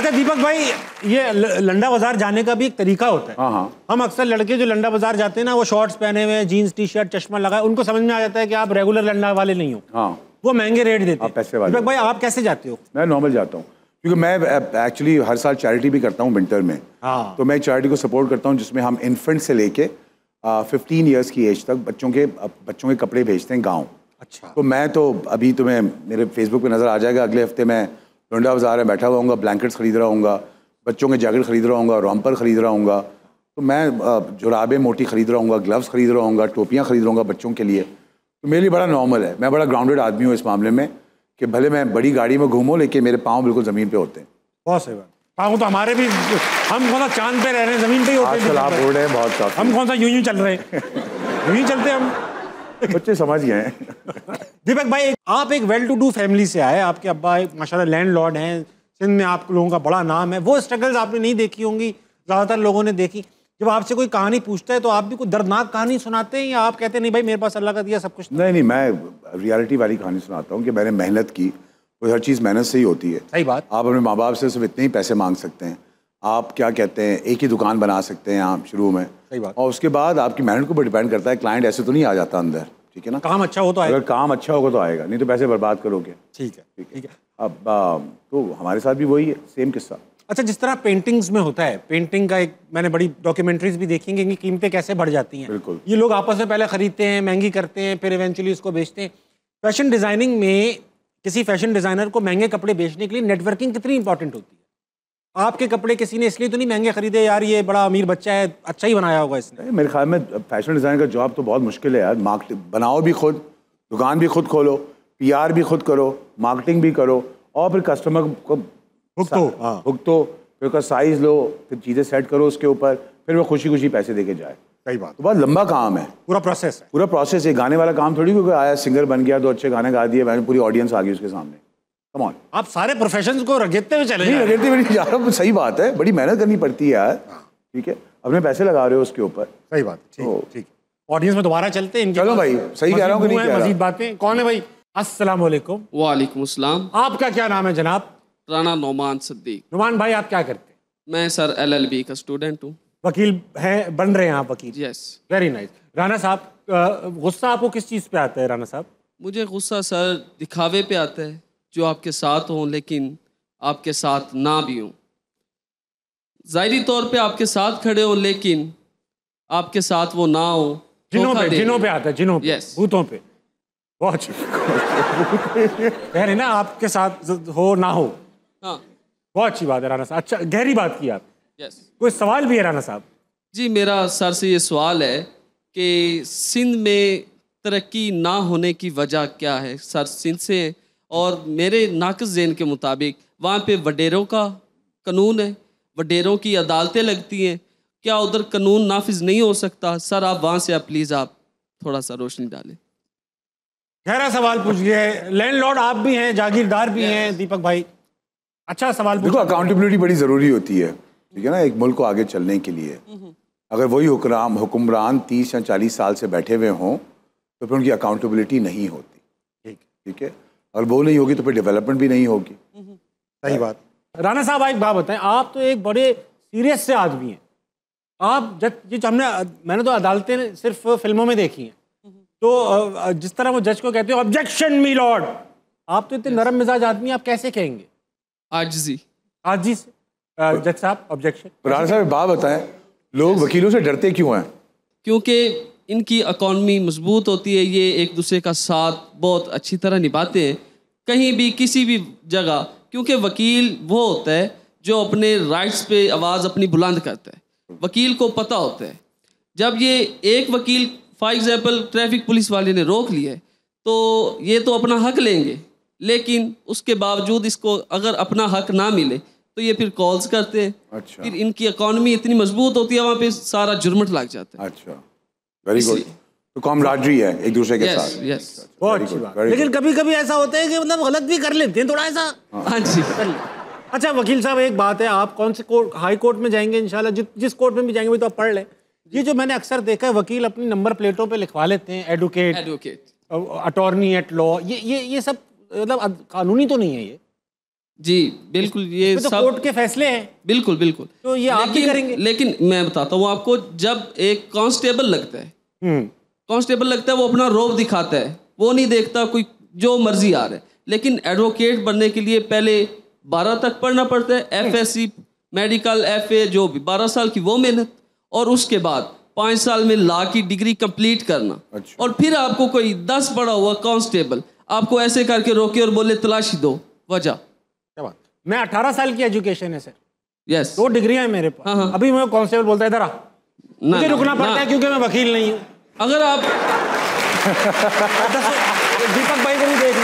अच्छा दीपक भाई, ये लंडा बाजार जाने का भी एक तरीका होता है। हाँ हाँ। हम अक्सर लड़के जो लंडा बाजार जाते हैं ना, वो शॉर्ट्स पहने हुए, जीन्स टी शर्ट, चश्मा लगाए, उनको समझ में आ जाता है कि आप रेगुलर लंडा वाले नहीं हो। हाँ। वो महंगे रेट देते हैं। पैसे वाले। दीपक भाई आप कैसे जाते हो? मैं नॉर्मल जाता हूँ, क्योंकि मैं एक्चुअली हर साल चैरिटी भी करता हूँ विंटर में। हाँ। तो मैं चैरिटी को सपोर्ट करता हूँ जिसमें हम इन्फेंट से लेके 15 ईयर्स की एज तक बच्चों के कपड़े भेजते हैं गाँव। अच्छा। तो मैं तो अभी तुम्हें मेरे फेसबुक पे नज़र आ जाएगा, अगले हफ्ते मैं लंडा बाजार में बैठा हुआ हूँ, ब्लैंकेट्स खरीद रहा हूँ, बच्चों के जैकेट खरीद रहा हूँ, रॉम्पर खरीद रहा हूँ, तो मैं जुराबें मोटी खरीद रहा हूँ, ग्लव्स खरीद रहा हूँ, टोपियाँ खरीद रहा हूँ बच्चों के लिए। तो मेरे लिए बड़ा नॉर्मल है, मैं बड़ा ग्राउंडेड आदमी हूँ इस मामले में कि भले मैं बड़ी गाड़ी में घूमूँ लेकिन मेरे पाँव बिल्कुल ज़मीन पे होते हैं। बहुत सही बात। पाँव तो हमारे भी, हम कौन सा चांद पे रह रहे हैं, ज़मीन पे ही होते हैं। आजकल आप बोल रहे हैं बहुत साफ, हम कौन सा यूं चल रहे हैं, यूं चलते हम। बच्चे समझ गए हैं। दीपक भाई, आप एक वेल टू डू फैमिली से आए, आपके अब्बा एक माशाल्लाह लैंडलॉर्ड हैं, सिंध में आप लोगों का बड़ा नाम है। वो स्ट्रगल्स आपने नहीं देखी होंगी, ज़्यादातर लोगों ने देखी। जब आपसे कोई कहानी पूछता है तो आप भी कोई दर्दनाक कहानी सुनाते हैं, या आप कहते हैं नहीं भाई मेरे पास अल्लाह का दिया सब कुछ? नहीं, मैं रियलिटी वाली कहानी सुनाता हूँ कि मैंने मेहनत की, तो हर चीज़ मेहनत से ही होती है। सही बात। आप अपने माँ बाप से सिर्फ इतने ही पैसे मांग सकते हैं, आप क्या कहते हैं एक ही दुकान बना सकते हैं आप शुरू में। सही बात। और उसके बाद आपकी मेहनत के ऊपर डिपेंड करता है, क्लाइंट ऐसे तो नहीं आ जाता अंदर, ठीक है ना। काम अच्छा हो तो आएगा। अगर काम अच्छा होगा तो आएगा, नहीं तो पैसे बर्बाद करोगे। ठीक है। अब तो हमारे साथ भी वही है, सेम किस्सा। अच्छा, जिस तरह पेंटिंग्स में होता है, पेंटिंग का एक मैंने बड़ी डॉक्यूमेंट्रीज भी देखी हैं कि कीमतें कैसे बढ़ जाती हैं। बिल्कुल। ये लोग आपस में पहले खरीदते हैं, महंगी करते हैं, फिर इवेंचुअली इसको बेचते हैं। फैशन डिजाइनिंग में किसी फैशन डिजाइनर को महंगे कपड़े बेचने के लिए नेटवर्किंग कितनी इंपॉर्टेंट होती है? आपके कपड़े किसी ने इसलिए तो नहीं महंगे खरीदे, यार ये बड़ा अमीर बच्चा है, अच्छा ही बनाया होगा इसने? मेरे ख्याल में फैशन डिज़ाइन का जॉब तो बहुत मुश्किल है यार। मार्केट बनाओ भी खुद, दुकान भी खुद खोलो, PR भी खुद करो, मार्केटिंग भी करो, और फिर कस्टमर को भुगतो, फिर उसका साइज़ लो, फिर चीज़ें सेट करो उसके ऊपर, फिर वो खुशी खुशी पैसे दे के जाए। सही बात। तो बहुत लंबा काम है, पूरा प्रोसेस है। गाने वाला काम थोड़ी, क्योंकि आया सिंगर बन गया, 2 अच्छे गाने गा दिए, मैंने पूरी ऑडियंस आ गई उसके सामने। कम ऑन, आप सारे प्रोफेशंस को रगेते हुए चले नहीं रगेते हुए नहीं जा रहा, सही बात है, बड़ी मेहनत करनी पड़ती है यार। ठीक है, अपने पैसे लगा रहे हो उसके ऊपर। सही बात। ठीक। ऑडियंस में दोबारा चलते हैं। चलो भाई, सही कह रहा हूँ कि नहीं कह रहा? मजीद बातें। कौन है भाई? अस्सलाम वालेकुम। वालेकुम अस्सलाम। आपका क्या नाम है जनाब? राना नोमान सिद्दीक। नुमान भाई, आप क्या करते हैं? मैं सर LLB का स्टूडेंट हूँ। वकील हैं, बन रहे हैं आप वकील? यस। Very nice. राना साहब, गुस्सा आपको किस चीज़ पे आता है राना साहब? मुझे गुस्सा सर दिखावे पे आता है, जो आपके साथ हों लेकिन आपके साथ ना भी हों। ज़ाहिरी तौर पे आपके साथ खड़े हों लेकिन आपके साथ वो ना हो। जिनों पे आता है, जिनों पे, यस, भूतों पे। बहुत कह रहे ना आपके साथ हो ना हो। हाँ, बहुत अच्छी बात है राना साहब। अच्छा, गहरी बात की आप। यस। कोई सवाल भी है राना साहब? जी, मेरा सर से ये सवाल है कि सिंध में तरक्की ना होने की वजह क्या है? सर सिंध से, और मेरे नाक़िस ज़हन के मुताबिक वहाँ पे वडेरों का कानून है, वडेरों की अदालतें लगती हैं, क्या उधर कानून नाफिज नहीं हो सकता? सर आप वहाँ से प्लीज़ आप थोड़ा सा रोशनी डालें। गहरा सवाल पूछ लिया है। लैंडलॉर्ड आप भी हैं, जागीरदार भी हैं दीपक भाई। अच्छा सवाल देखो, अकाउंटेबिलिटी बड़ी ज़रूरी होती है, ठीक है ना, एक मुल्क को आगे चलने के लिए। अगर वही हुक्मरान 30 या 40 साल से बैठे हुए हों तो फिर उनकी अकाउंटेबिलिटी नहीं होती। ठीक है, अगर वो नहीं होगी तो फिर डेवलपमेंट भी नहीं होगी। सही बात। राना साहब, एक बात बताएं, आप तो एक बड़े सीरियस से आदमी हैं। आप मैंने तो अदालतें सिर्फ फिल्मों में देखी हैं, तो जिस तरह वो जज को कहते हो ऑब्जेक्शन मी लॉर्ड, आप तो इतने नरम मिजाज आदमी, आप कैसे कहेंगे? आजिज़ी से जज साहब ऑब्जेक्शन। राना साहब बात बताएं, लोग वकीलों से डरते क्यों हैं? क्योंकि इनकी इकॉनमी मजबूत होती है, ये एक दूसरे का साथ बहुत अच्छी तरह निभाते हैं कहीं भी किसी भी जगह, क्योंकि वकील वो होता है जो अपने राइट्स पे आवाज़ अपनी बुलंद करता है। वकील को पता होता है, जब ये एक वकील फॉर एग्जांपल ट्रैफिक पुलिस वाले ने रोक लिया है तो ये तो अपना हक लेंगे, लेकिन उसके बावजूद इसको अगर अपना हक ना मिले तो ये फिर कॉल्स करते हैं। अच्छा। फिर इनकी इकॉनमी इतनी मजबूत होती है, वहाँ पे सारा जुर्मट लग जाता है। अच्छा, वेरी गुड। तो कामराजरी है एक दूसरे के साथ। यस, बहुत अच्छी बात। लेकिन कभी कभी ऐसा होता है कि मतलब गलत भी कर लेते हैं थोड़ा ऐसा। हाँ जी। अच्छा वकील साहब, एक बात है, आप कौन से कोर्ट, हाई कोर्ट में जाएंगे इंशाल्लाह, जिस कोर्ट में भी जाएंगे तो आप पढ़ लें। ये जो मैंने अक्सर देखा है, वकील अपनी नंबर प्लेटों पे लिखवा लेते हैं एडवोकेट, अटॉर्नी एट लॉ, ये सब मतलब कानूनी तो नहीं है ये? जी बिल्कुल, ये तो सब कोर्ट के फैसले हैं, बिल्कुल बिल्कुल। तो ये आप भी करेंगे। लेकिन मैं बताता हूँ आपको, जब एक कांस्टेबल लगता है, हम्म, कांस्टेबल लगता है, वो अपना रौब दिखाता है, वो नहीं देखता कोई जो मर्जी आ रहा है। लेकिन एडवोकेट बनने के लिए पहले 12 तक पढ़ना पड़ता है, FSC, मेडिकल, FA, जो भी 12 साल की वो मेहनत, और उसके बाद 5 साल में लॉ की डिग्री कंप्लीट करना। अच्छा। और फिर आपको कोई 10 पढ़ा हुआ कांस्टेबल आपको ऐसे करके रोके और बोले तलाशी दो, वजह क्या बात। मैं 18 साल की एजुकेशन है सर, यस 2 डिग्रियां हैं मेरे पास। हाँ। अभी मैं कांस्टेबल बोलता है इधर आ, मुझे रुकना पड़ता है क्योंकि मैं वकील नहीं हूँ। अगर आप दीपक भाई को भी देख लो,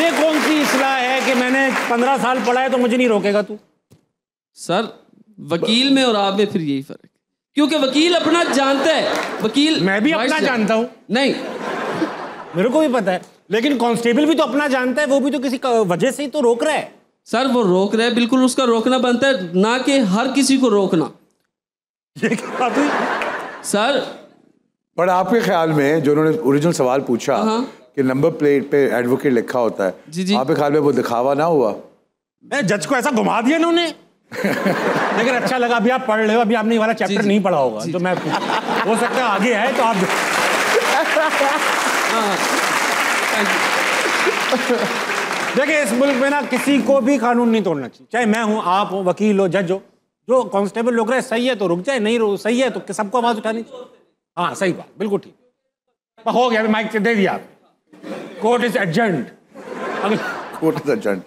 ये कौन सी इस्लाह है कि मैंने 15 साल पढ़ा है तो मुझे नहीं रोकेगा तू। सर वकील में और आप में फिर यही फर्क है, क्योंकि वकील अपना जानता है, वकील मैं भी अपना जानता हूँ, नहीं मेरे को भी पता है, लेकिन कांस्टेबल भी तो अपना जानता है, वो भी तो किसी वजह से ही तो रोक रहा है। सर वो रोक रहे हैं, बिल्कुल उसका रोकना बनता है, ना कि हर किसी को रोकना। ये क्या बात हुई? सर पर आपके ख्याल में जो उन्होंने ओरिजिनल सवाल पूछा हाँ। कि नंबर प्लेट पे एडवोकेट लिखा होता है, जी, जी। आपके ख्याल में वो दिखावा ना हुआ? जज को ऐसा घुमा दिया इन्होंने। लेकिन अच्छा लगा, अभी आप पढ़ रहे हो, अभी आपने ये वाला चैप्टर नहीं पढ़ा होगा, तो मैं हो सकता है आगे है तो आप देखिए, इस मुल्क में ना किसी को भी कानून नहीं तोड़ना चाहिए, चाहे मैं हूं, आप हो, वकील हो, जज हो। जो कांस्टेबल रोक रहे हैं सही है तो रुक जाए, नहीं सही है तो सबको आवाज उठानी। हाँ सही बात, बिल्कुल ठीक। हो गया, माइक दे दिया आप। Court is adjourned. Court is adjourned.